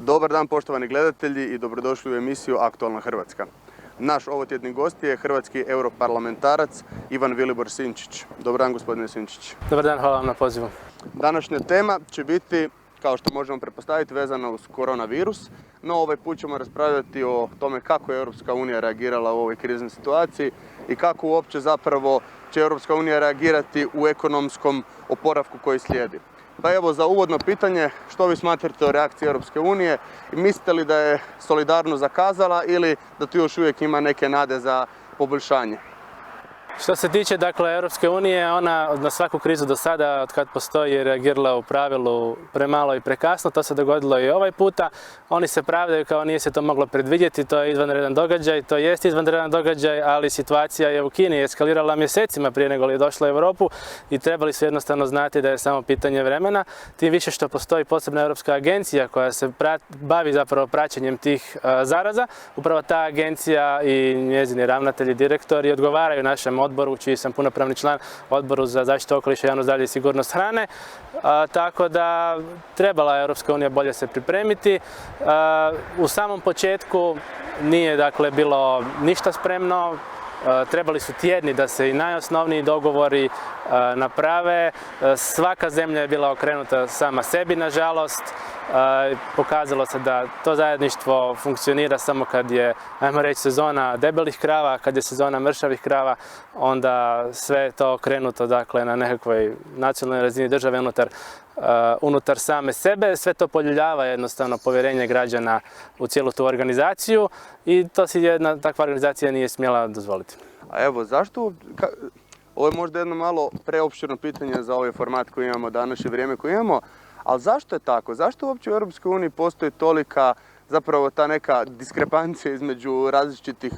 Dobar dan poštovani gledatelji i dobrodošli u emisiju Aktualna Hrvatska. Naš ovotjedni gost je hrvatski europarlamentarac Ivan Vilibor Sinčić. Dobar dan gospodine Sinčić. Dobar dan, hvala vam na pozivu. Današnja tema će biti, kao što možemo pretpostaviti, vezana uz koronavirus, no ovaj put ćemo raspravljati o tome kako je Europska unija reagirala u ovoj kriznoj situaciji i kako uopće zapravo će Europska unija reagirati u ekonomskom oporavku koji slijedi. Pa evo, za uvodno pitanje, što vi smatrate o reakciji Europske unije i mislite li da je solidarnost zakazala ili da tu još uvijek ima neke nade za poboljšanje? Što se tiče Europske unije, ona na svaku krizu do sada, od kad postoji, je reagirala u pravilu premalo i prekasno. To se dogodilo i ovaj puta. Oni se pravdaju kao nije se to moglo predvidjeti, to je izvanredan događaj, to jest izvanredan događaj, ali situacija je u Kini eskalirala mjesecima prije nego li je došla u Europu i trebali su jednostavno znati da je samo pitanje vremena. Tim više što postoji posebna europska agencija koja se bavi zapravo praćenjem tih zaraza. Upravo ta agencija i njezini ravnatelji, direktori odgovaraju našem odboru, čiji sam punopravni član, Odboru za zaštitu okoliša, javno zdravlje i sigurnost hrane. Tako da trebala je Europska unija bolje se pripremiti. U samom početku nije bilo ništa spremno. Trebali su tjedni da se i najosnovniji dogovori naprave. Svaka zemlja je bila okrenuta sama sebi, nažalost. Pokazalo se da to zajedništvo funkcionira samo kad je, ajmo reći, sezona debelih krava, kad je sezona mršavih krava, onda sve je to okrenuto na nekakvoj nacionalnoj razini države unutar same sebe. Sve to poljuljava jednostavno povjerenje građana u cijelu tu organizaciju i to si jedna takva organizacija nije smjela dozvoliti. A evo, zašto? Ovo je možda jedno malo preopširno pitanje za ovaj format koji imamo danas i vrijeme koje imamo, ali zašto je tako? Zašto uopće u Europskoj uniji postoji tolika, zapravo ta neka diskrepancija između različitih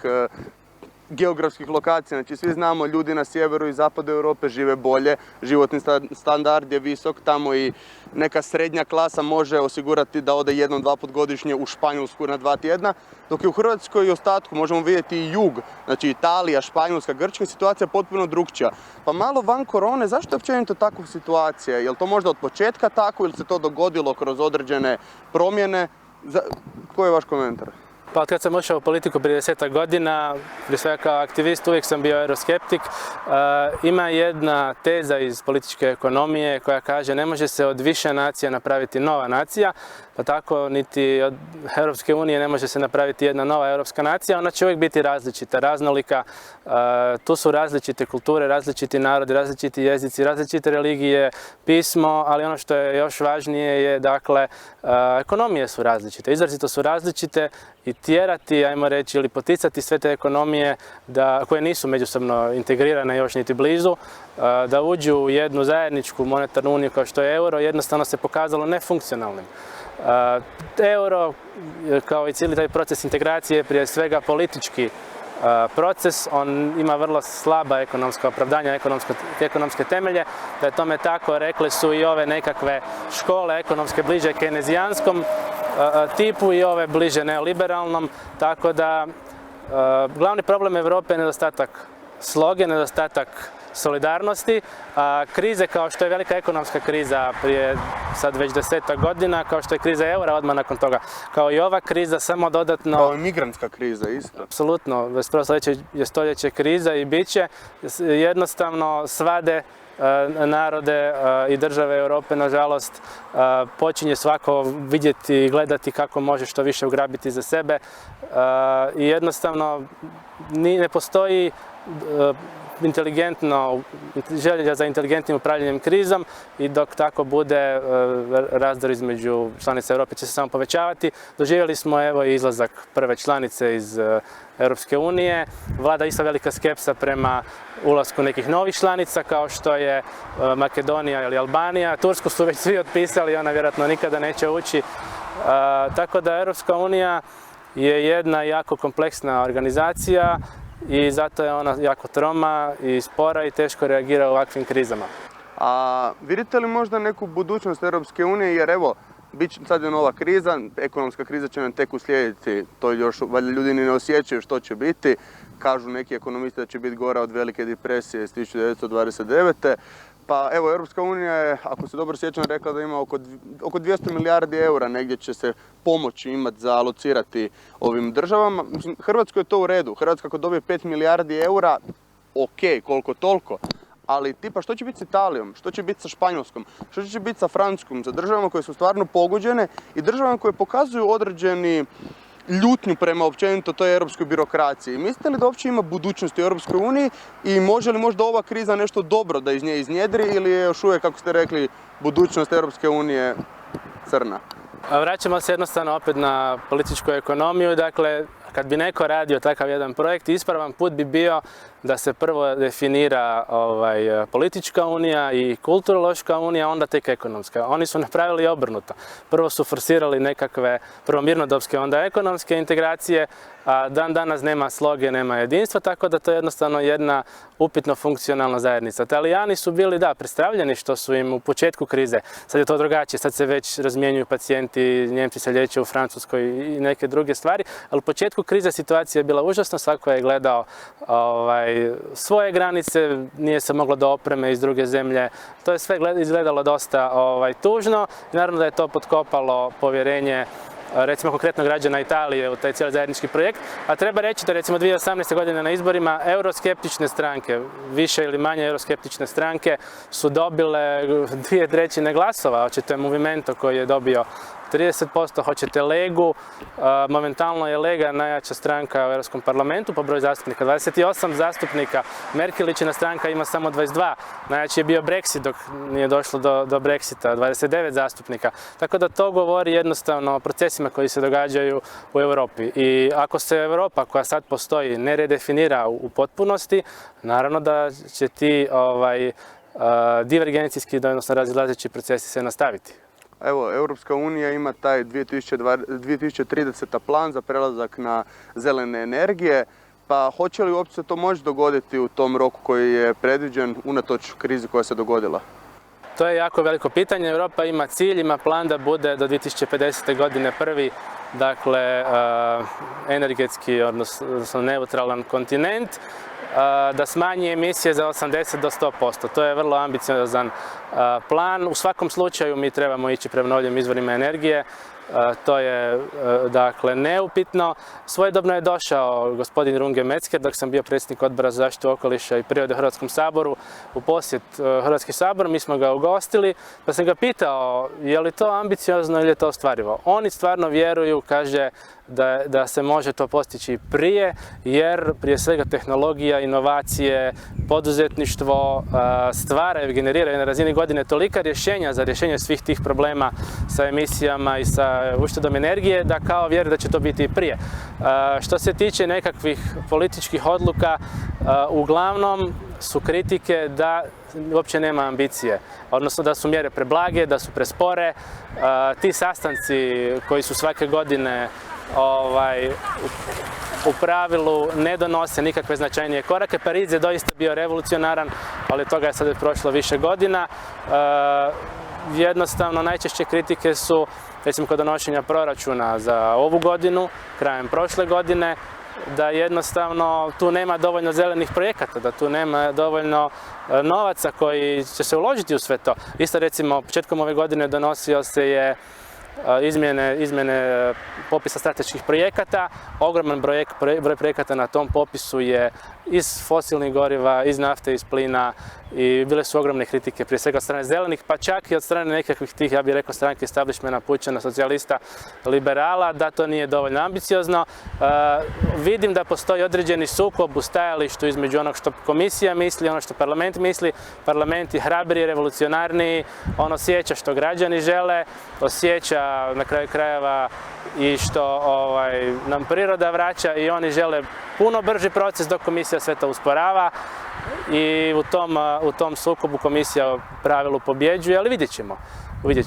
geografskih lokacija? Znači, svi znamo, ljudi na sjeveru i zapadu Europe žive bolje, životni standard je visok, tamo i neka srednja klasa može osigurati da ode jednom, dva put godišnje u Španjolsku na 2 tjedna, dok je u Hrvatskoj i ostatku možemo vidjeti i jug, znači Italija, Španjolska, Grčka, situacija je potpuno drukčija. Pa malo van korone, zašto je općenito takva situacija? Je li to možda od početka tako ili se to dogodilo kroz određene promjene? Koji je vaš komentar? Pa od kad sam ušao u politiku prije 10 godina, prije svega kao aktivist, uvijek sam bio euroskeptik. Ima jedna teza iz političke ekonomije koja kaže ne može se od više nacija napraviti nova nacija, pa tako niti od Europske unije ne može se napraviti jedna nova europska nacija. Ona će uvijek biti različita, raznolika. Tu su različite kulture, različiti narodi, različiti jezici, različite religije, pismo, ali ono što je još važnije je, ekonomije su različite, izrazito su različite i tjerati, ajmo reći, ili poticati sve te ekonomije koje nisu međusobno integrirane još niti blizu, da uđu u jednu zajedničku monetarnu uniju kao što je euro, jednostavno se pokazalo nefunkcionalnim. Euro, kao i cijeli taj proces integracije, prije svega politički proces, on ima vrlo slaba ekonomska opravdanja, ekonomske temelje. Da je tome tako, rekle su i ove nekakve škole ekonomske bliže kejnezijanskom tipu i ove bliže neoliberalnom, tako da glavni problem Europe je nedostatak sloge, nedostatak solidarnosti. Krize kao što je velika ekonomska kriza prije sad već 10 godina, kao što je kriza eura odmah nakon toga, kao i ova kriza samo dodatno... Kao i migrantska kriza isto. Apsolutno, 21. je stoljeće kriza i bit će jednostavno svade narode i države Europe, nažalost, počinje svako vidjeti i gledati kako može što više ugrabiti za sebe i jednostavno ne postoji želja za inteligentnim upravljanjem krizom i dok tako bude, razdor između članica Europe će se samo povećavati. Doživjeli smo evo i izlazak prve članice iz Europske unije. Vlada isto velika skepsa prema ulasku nekih novih članica kao što je Makedonija ili Albanija. Tursku su već svi otpisali, ona vjerojatno nikada neće ući. Tako da Europska unija je jedna jako kompleksna organizacija i zato je ona jako troma i spora i teško reagira u ovakvim krizama. A vidite li možda neku budućnost Europske unije, jer evo, sad je nova kriza, ekonomska kriza će nam tek uslijediti, to još valjda ljudi ni ne osjećaju što će biti, kažu neki ekonomisti da će biti gora od velike depresije iz 1929. Pa evo, Europska unija je, ako se dobro sjećam, rekla da ima oko 200 milijardi eura negdje će se pomoći imati za alocirati ovim državama. Mislim, Hrvatskoj je to u redu. Hrvatska ako dobije 5 milijardi eura, ok, koliko toliko. Ali tipa što će biti s Italijom, što će biti sa Španjolskom, što će biti sa Francuskom, sa državama koje su stvarno pogođene i državama koje pokazuju određeni ljutnju prema općenito toj europskoj birokraciji. Mislite li da uopće ima budućnosti u Europskoj uniji i može li možda ova kriza nešto dobro da iz nje iznjedri ili je još uvijek, kako ste rekli, budućnost Europske unije crna? Vraćamo se jednostavno opet na političku ekonomiju. Dakle, kad bi neko radio takav jedan projekt, ispravan put bi bio da se prvo definira politička unija i kulturološka unija, onda tek ekonomska. Oni su napravili obrnuto. Prvo su forsirali nekakve, prvo mirnodopske, onda ekonomske integracije, a dan danas nema sloge, nema jedinstva, tako da to je jednostavno jedna upitno funkcionalna zajednica. Talijani su bili, da, predstavljeni što su im u početku krize. Sad je to drugačije, sad se već razmjenjuju pacijenti, Njemci se liječe u Francuskoj i neke druge stvari, ali u početku krize situacija je bila užasna, svako je gledao svoje granice, nije se moglo do opreme iz druge zemlje. To je sve izgledalo dosta tužno i naravno da je to potkopalo povjerenje recimo konkretno građana Italije u taj cijeli zajednički projekt, a treba reći da recimo 2018. godine na izborima euroskeptične stranke, više ili manje euroskeptične stranke su dobile 2/3 glasova. Hoćete Movimento koji je dobio 30%, hoćete Legu, momentalno je Lega najjača stranka u Europskom parlamentu po broju zastupnika, 28 zastupnika, Merkeličina stranka ima samo 22, najjači je bio Brexit dok nije došlo do Brexita, 29 zastupnika, tako da to govori jednostavno o procesima koji se događaju u Europi i ako se Europa koja sad postoji ne redefinira u potpunosti, naravno da će ti divergencijski, odnosno razilazeći procesi se nastaviti. Evo, Europska unija ima taj 2030. plan za prelazak na zelene energije, pa hoće li uopće se to moći dogoditi u tom roku koji je predviđen unatoč krizi koja se dogodila? To je jako veliko pitanje. Europa ima cilj, ima plan da bude do 2050. godine prvi, dakle, energetski, odnosno neutralan kontinent, da smanji emisije za 80 do 100%. To je vrlo ambiciozan plan. U svakom slučaju mi trebamo ići prema obnovljivim izvorima energije. To je dakle neupitno. Svojedobno je došao gospodin Runge Metzger dok sam bio predsjednik Odbora za zaštitu okoliša i prirode u Hrvatskom saboru u posjet Hrvatski sabor. Mi smo ga ugostili pa sam ga pitao je li to ambiciozno ili je to ostvarivo. Oni stvarno vjeruju, kaže, da se može to postići prije, jer prije svega tehnologija, inovacije, poduzetništvo stvaraju, generiraju na razini godine tolika rješenja za rješenje svih tih problema sa emisijama i sa uštedom energije, da kao vjeruju da će to biti i prije. Što se tiče nekakvih političkih odluka, uglavnom su kritike da uopće nema ambicije, odnosno da su mjere preblage, da su prespore. Ti sastanci koji su svake godine u pravilu ne donose nikakve značajnije korake. Pariz je doista bio revolucionaran, ali toga je sad prošlo više godina. Jednostavno, najčešće kritike su, recimo kod donošenja proračuna za ovu godinu, krajem prošle godine, da jednostavno tu nema dovoljno zelenih projekata, da tu nema dovoljno novaca koji će se uložiti u sve to. Isto recimo, početkom ove godine donosio se je izmjene popisa strateških projekata. Ogroman broj projekata na tom popisu je iz fosilnih goriva, iz nafte, iz plina i bile su ogromne kritike prije svega od strane zelenih, pa čak i od strane nekakvih tih, ja bih rekao, stranke establishmenta, pučana, socijalista, liberala, da to nije dovoljno ambiciozno. Vidim da postoji određeni sukob u stajalištu između onog što komisija misli, ono što parlament misli. Parlament je hrabriji, revolucionarniji, on osjeća što građani žele, osjeća na kraju krajeva i što nam priroda vraća i oni žele puno brži proces dok komisija sve to usporava i u tom sukobu komisija u pravilu pobjeđuje, ali vidjet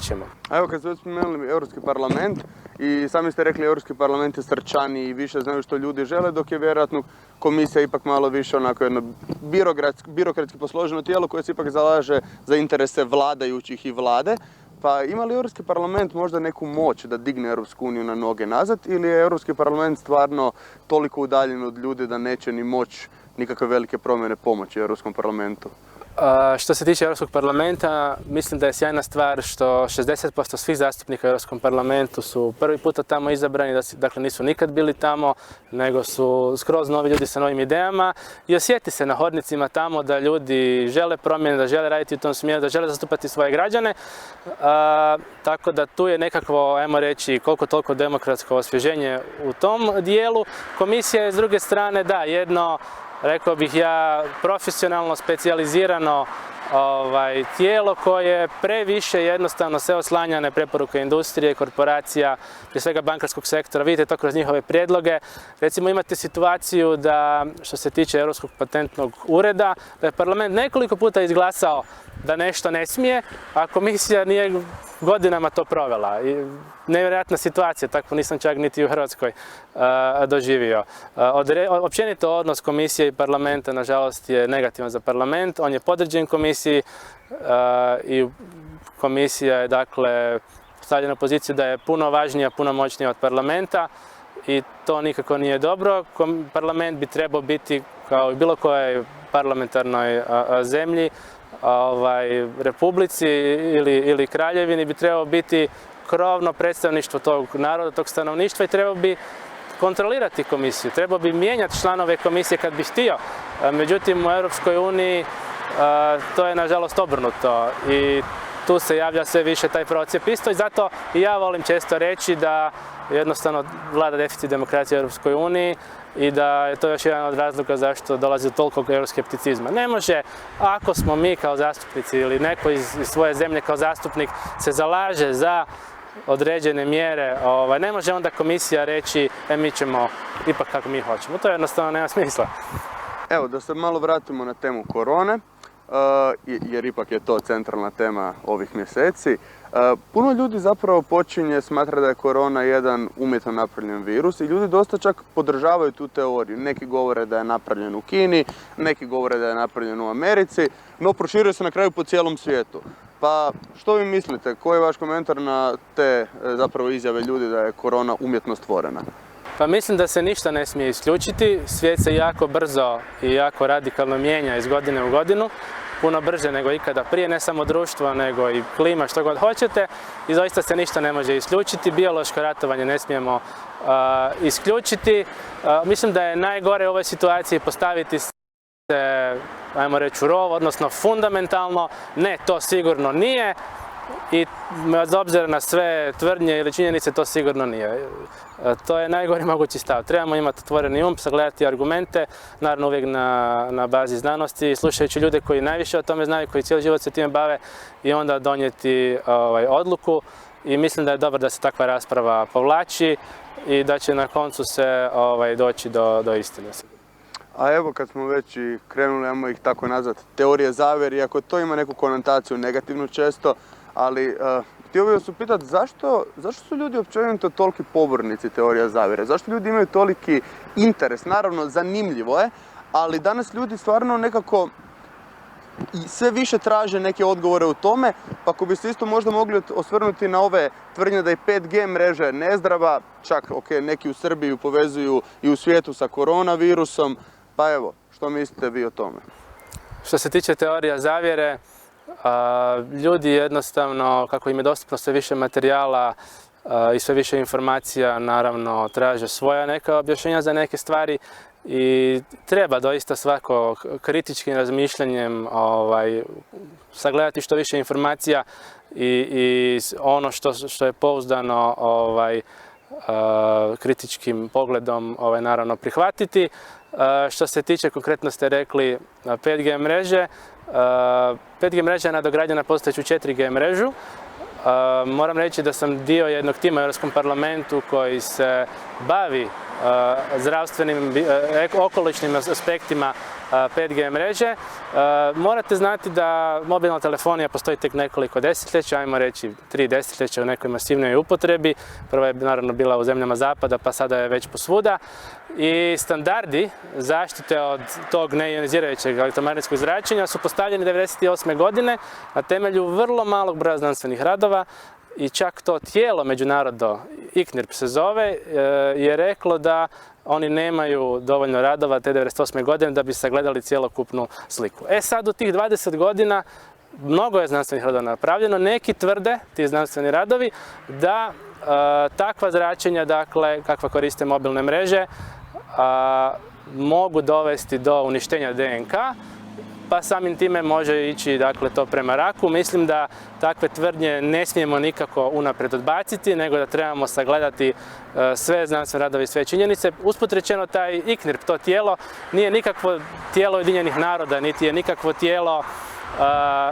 ćemo. A evo kad ste spomenuli Europski parlament i sami ste rekli Europski parlament je srčaniji i više znaju što ljudi žele, dok je vjerojatno komisija ipak malo više onako jedno birokratski posloženo tijelo koje se ipak zalaže za interese vladajućih i vlade. Pa ima li Europski parlament možda neku moć da digne Europsku uniju na noge nazad ili je Europski parlament stvarno toliko udaljen od ljudi da neće ni moć nikakve velike promjene pomoći Europskom parlamentu? Što se tiče Europskog parlamenta, mislim da je sjajna stvar što 60% svih zastupnika u Europskom parlamentu su prvi puta tamo izabrani, dakle nisu nikad bili tamo, nego su skroz novi ljudi sa novim idejama i osjeti se na hodnicima tamo da ljudi žele promjene, da žele raditi u tom smjeru, da žele zastupati svoje građane, tako da tu je nekakvo, ajmo reći, koliko toliko demokratsko osvježenje u tom dijelu. Komisija je s druge strane, da, jedno, rekao bih ja, profesionalno, specijalizirano tijelo koje previše jednostavno se oslanja na preporuke industrije, korporacija, prije svega bankarskog sektora. Vidite to kroz njihove prijedloge. Recimo imate situaciju da, što se tiče Europskog patentnog ureda, da je parlament nekoliko puta izglasao da nešto ne smije, a komisija nije godinama to provela. Nevjerojatna situacija, takvu nisam čak niti u Hrvatskoj doživio. Općenito odnos komisije i parlamenta, nažalost, je negativan za parlament. On je podređen komisiji i komisija je, dakle, stavljena u poziciju da je puno važnija, puno moćnija od parlamenta i to nikako nije dobro. Parlament bi trebao biti, kao i bilo kojoj parlamentarnoj zemlji, republici ili kraljevini, bi trebao biti krovno predstavništvo tog naroda, tog stanovništva i trebao bi kontrolirati komisiju, trebao bi mijenjati članove komisije kad bi htio. Međutim, u Europskoj uniji to je nažalost obrnuto i tu se javlja sve više taj procijep isto i zato i ja volim često reći da jednostavno vlada deficit demokracije u Europskoj uniji i da je to još jedan od razloga zašto dolazi do tolikog euroskepticizma. Ne može, ako smo mi kao zastupnici ili neko iz svoje zemlje kao zastupnik se zalaže za određene mjere, ne može onda komisija reći mi ćemo ipak kako mi hoćemo. To jednostavno nema smisla. Evo, da se malo vratimo na temu korone, jer ipak je to centralna tema ovih mjeseci. Puno ljudi zapravo počinje smatrati da je korona jedan umjetno napravljen virus i ljudi dosta čak podržavaju tu teoriju. Neki govore da je napravljen u Kini, neki govore da je napravljen u Americi, no proširuje se na kraju po cijelom svijetu. Pa što vi mislite, koji je vaš komentar na te zapravo izjave ljudi da je korona umjetno stvorena? Pa mislim da se ništa ne smije isključiti. Svijet se jako brzo i jako radikalno mijenja iz godine u godinu. Puno brže nego ikada prije, ne samo društvo, nego i klima, što god hoćete. I doista se ništa ne može isključiti. Biološko ratovanje ne smijemo isključiti. Mislim da je najgore u ovoj situaciji postaviti se, ajmo reći, u rov, odnosno fundamentalno. Ne, to sigurno nije. I bez obzira na sve tvrdnje ili činjenice, to sigurno nije. To je najgori mogući stav. Trebamo imati otvoreni sagledati argumente, naravno uvijek na bazi znanosti, slušajući ljude koji najviše o tome znaju, koji cijeli život se time bave i onda donijeti odluku. I mislim da je dobro da se takva rasprava povlači i da će na koncu se doći do istine. A evo, kad smo već i krenuli, ajmo ih tako nazvati, teorije zavjere, iako to ima neku konotaciju negativnu često, ali htio bih vas upitati zašto su ljudi općenito toliki pobornici teorija zavjere? Zašto ljudi imaju toliki interes? Naravno, zanimljivo je, ali danas ljudi stvarno nekako i sve više traže neke odgovore u tome, pa ako biste isto možda mogli osvrnuti na ove tvrdnje da je 5G mreža nezdrava, čak neki u Srbiji povezuju i u svijetu sa koronavirusom, pa evo, što mislite vi o tome? Što se tiče teorija zavjere, ljudi jednostavno, kako im je dostupno sve više materijala i sve više informacija, naravno traže svoja neka objašnjenja za neke stvari i treba doista svako kritičkim razmišljanjem sagledati što više informacija i ono što je pouzdano kritičkim pogledom naravno prihvatiti. Što se tiče, konkretno ste rekli, 5G mreže, 5G mreža je nadograđena postojeću 4G mrežu. Moram reći da sam dio jednog tima u Europskom parlamentu koji se bavi zdravstvenim, okolišnim aspektima 5G mreže. Morate znati da mobilna telefonija postoji tek nekoliko desetljeća, ajmo reći 3 desetljeća u nekoj masivnoj upotrebi. Prva je naravno bila u zemljama zapada, pa sada je već posvuda. I standardi zaštite od tog neionizirajućeg elektromagnetskog zračenja su postavljeni 1998. godine na temelju vrlo malog broja znanstvenih radova i čak to tijelo međunarodno, ICNIRP se zove, je reklo da oni nemaju dovoljno radova te 98. godine da bi sagledali cjelokupnu sliku. Sad u tih 20 godina mnogo je znanstvenih radova napravljeno. Neki tvrde, ti znanstveni radovi, da takva zračenja, dakle, kakva koriste mobilne mreže, mogu dovesti do uništenja DNK, pa samim time može ići, dakle, to prema raku. Mislim da takve tvrdnje ne smijemo nikako unaprijed odbaciti, nego da trebamo sagledati sve znanstvene radove i sve činjenice. Usput rečeno, taj ICNIRP, to tijelo, nije nikakvo tijelo Ujedinjenih naroda, niti je nikakvo tijelo,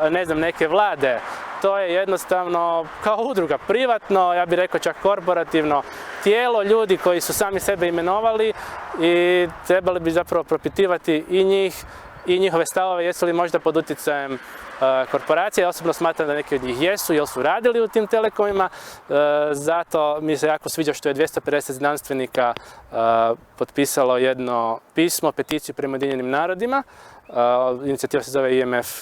ne znam, neke vlade. To je jednostavno kao udruga, privatno, ja bih rekao čak korporativno tijelo, ljudi koji su sami sebe imenovali i trebali bi zapravo propitivati i njih i njihove stavove, jesu li možda pod utjecajem korporacije. Ja osobno smatram da neki od njih jesu, jer su radili u tim telekomima. Zato mi se jako sviđa što je 250 znanstvenika potpisalo jedno pismo, peticiju prema Ujedinjenim narodima. Inicijativa se zove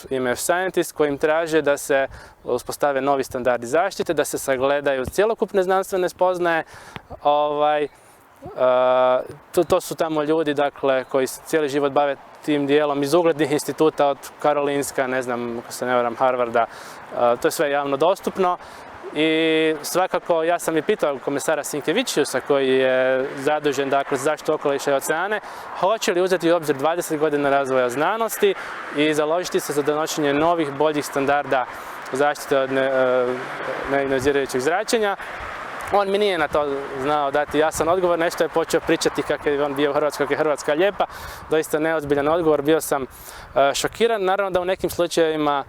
IMF Scientist, kojim traže da se uspostave novi standardi zaštite, da se sagledaju cjelokupne znanstvene spoznaje. To su tamo ljudi, dakle, koji se cijeli život bave tim dijelom iz uglednih instituta od Karolinska, ne znam, ako se ne varam, Harvarda. To je sve javno dostupno. I svakako, ja sam i pitao komesara Sinkevičiusa, koji je zadužen, dakle, za zaštitu okoliša i oceane, hoće li uzeti u obzir 20 godina razvoja znanosti i založiti se za donošenje novih, boljih standarda zaštite od neionizirajućeg zračenja. On mi nije na to znao dati jasan odgovor, nešto je počeo pričati kako je on bio u Hrvatskoj, kako je Hrvatska lijepa, doista neozbiljan odgovor, bio sam šokiran. Naravno da u nekim slučajevima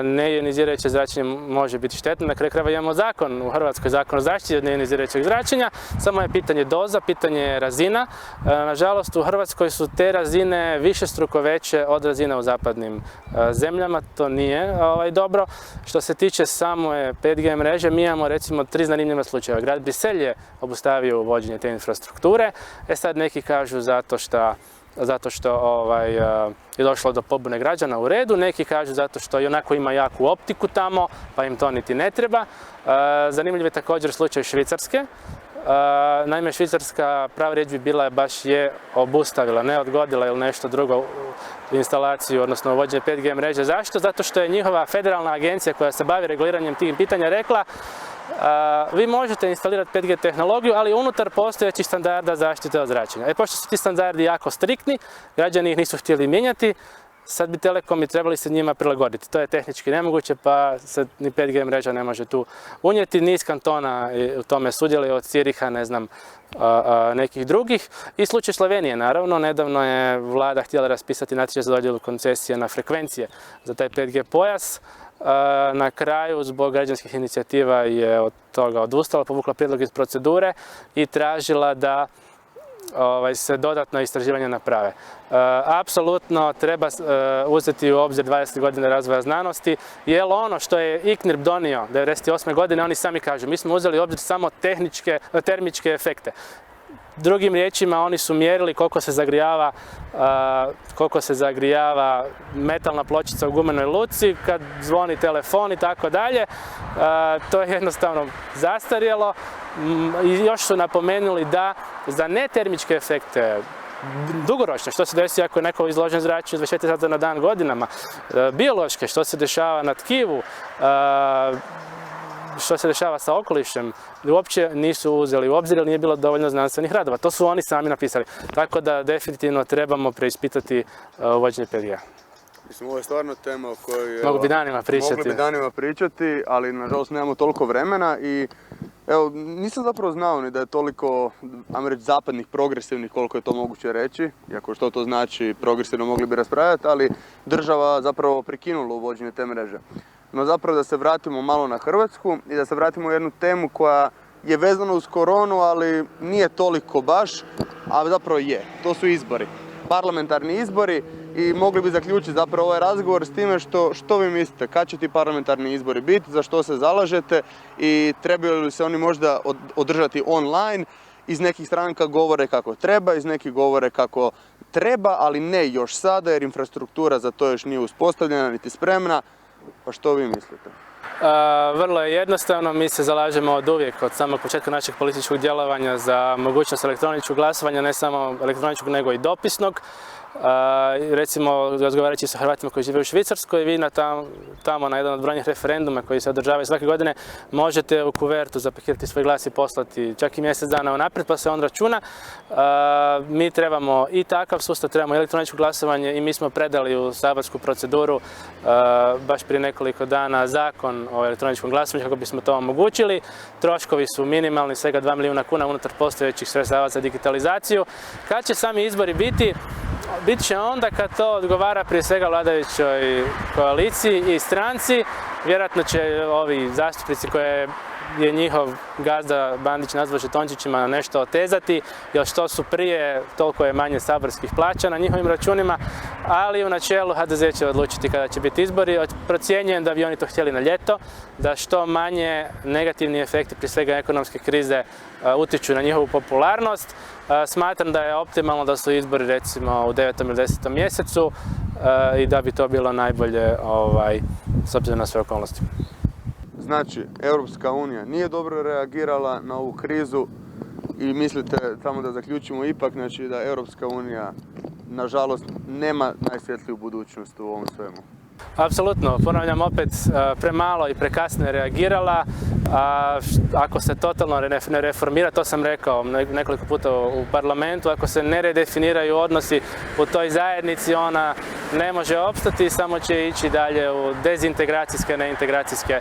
neionizirajuće zračenje može biti štetno. Na kraju krajeva imamo zakon u Hrvatskoj, zakon o zaštiti od neionizirajućeg zračenja, samo je pitanje doza, pitanje razina. Nažalost, u Hrvatskoj su te razine višestruko veće od razina u zapadnim zemljama, to nije dobro. Što se tiče samo 5G mreže, mi imamo recimo 3 zanimljiva slučaja. Grad Brisel je obustavio uvođenje te infrastrukture, sad neki kažu zato što je došlo do pobune građana, u redu, neki kažu zato što onako ima jaku optiku tamo, pa im to niti ne treba. Zanimljiv je također slučaj Švicarske. Naime, Švicarska, prava riječ bi bila baš je obustavila, ne odgodila ili nešto drugo instalaciju, odnosno uvođenje 5G mreže. Zašto? Zato što je njihova federalna agencija koja se bavi reguliranjem tih pitanja rekla vi možete instalirati 5G tehnologiju, ali unutar postojećih standarda zaštite od zračenja. Pošto su ti standardi jako striktni, građani ih nisu htjeli mijenjati, sad bi telekomi trebali se njima prilagoditi. To je tehnički nemoguće, pa se ni 5G mreža ne može tu unijeti. Niz kantona u tome sudjeluje, od Ziricha, ne znam, nekih drugih. I slučaj Slovenije, naravno. Nedavno je vlada htjela raspisati natječaj za dodjelu koncesije na frekvencije za taj 5G pojas. Na kraju, zbog građanskih inicijativa je od toga odustala, povukla prijedlog iz procedure i tražila da se dodatno istraživanja naprave. Apsolutno treba uzeti u obzir 20 godina razvoja znanosti, jer ono što je ICNIRP donio 1998. godine, oni sami kažu, mi smo uzeli u obzir samo termičke efekte. Drugim riječima, oni su mjerili koliko se zagrijava metalna pločica u gumenoj luci, kad zvoni telefon i tako dalje. To je jednostavno zastarjelo. I još su napomenuli da za netermičke efekte, dugoročne, što se desi ako je neko izložen zračenju 24 sata na dan godinama, biološke, što se dešava na tkivu, što se dešava sa okolišem, uopće nisu uzeli u obzir, jer nije bilo dovoljno znanstvenih radova. To su oni sami napisali. Tako da definitivno trebamo preispitati uvođenje 5G. Mislim, ovo je stvarno tema o kojoj... Mogli bi danima pričati, ali nažalost nemamo toliko vremena i evo, nisam zapravo znao ni da je toliko, ajmo reći, zapadnih progresivnih, koliko je to moguće reći, iako što to znači progresivno mogli bi raspravljati, ali država zapravo prekinula uvođenje te mreže. No zapravo da se vratimo malo na Hrvatsku i da se vratimo u jednu temu koja je vezana uz koronu, ali nije toliko baš, a zapravo je. To su izbori. Parlamentarni izbori i mogli bi zaključiti zapravo ovaj razgovor s time što vi mislite, kad će ti parlamentarni izbori biti, za što se zalažete i trebaju li se oni možda održati online. Iz nekih stranaka govore kako treba, iz nekih govore kako treba, ali ne još sada jer infrastruktura za to još nije uspostavljena niti spremna. Pa što vi mislite? Vrlo je jednostavno, mi se zalažemo od uvijek, od samog početka našeg političkog djelovanja za mogućnost elektroničkog glasovanja, ne samo elektroničkog nego i dopisnog. Recimo, razgovarajući sa Hrvatima koji žive u Švicarskoj, vi tamo na jedan od brojnih referenduma koji se održavaju svake godine možete u kuvertu zapakirati svoj glas i poslati čak i mjesec dana unaprijed, pa se on računa. Mi trebamo i takav sustav, trebamo i elektroničko glasovanje i mi smo predali u saborsku proceduru baš prije nekoliko dana zakon o elektroničkom glasovanju kako bismo to omogućili. Troškovi su minimalni, svega 2 milijuna kuna unutar postojećih sredstava za digitalizaciju. Kad će sami izbori biti? Bit će onda kad to odgovara prije svega vladajućoj koaliciji i stranci. Vjerojatno će ovi zastupnici koje je njihov gazda Bandić nazvao žetončićima nešto otezati, jer što su prije, toliko je manje saborskih plaća na njihovim računima, ali u načelu HDZ će odlučiti kada će biti izbori. Procjenjujem da bi oni to htjeli na ljeto, da što manje negativni efekti, prije svega ekonomske krize, utječu na njihovu popularnost. Smatram da je optimalno da su izbori recimo u 9. ili 10. mjesecu i da bi to bilo najbolje s obzirom na sve okolnosti. Znači, Europska unija nije dobro reagirala na ovu krizu i mislite, samo da zaključimo ipak, znači da Europska unija, nažalost, nema najsvjetliju budućnost u ovom svemu. Apsolutno, ponavljam opet, premalo i prekasno je reagirala. Ako se totalno ne reformira, to sam rekao nekoliko puta u parlamentu, ako se ne redefiniraju odnosi u toj zajednici, ona ne može opstati, samo će ići dalje u dezintegracijske, neintegracijske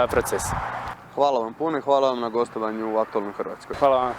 procese. Hvala vam puno i hvala vam na gostovanju u Aktualnoj Hrvatskoj. Hvala vam.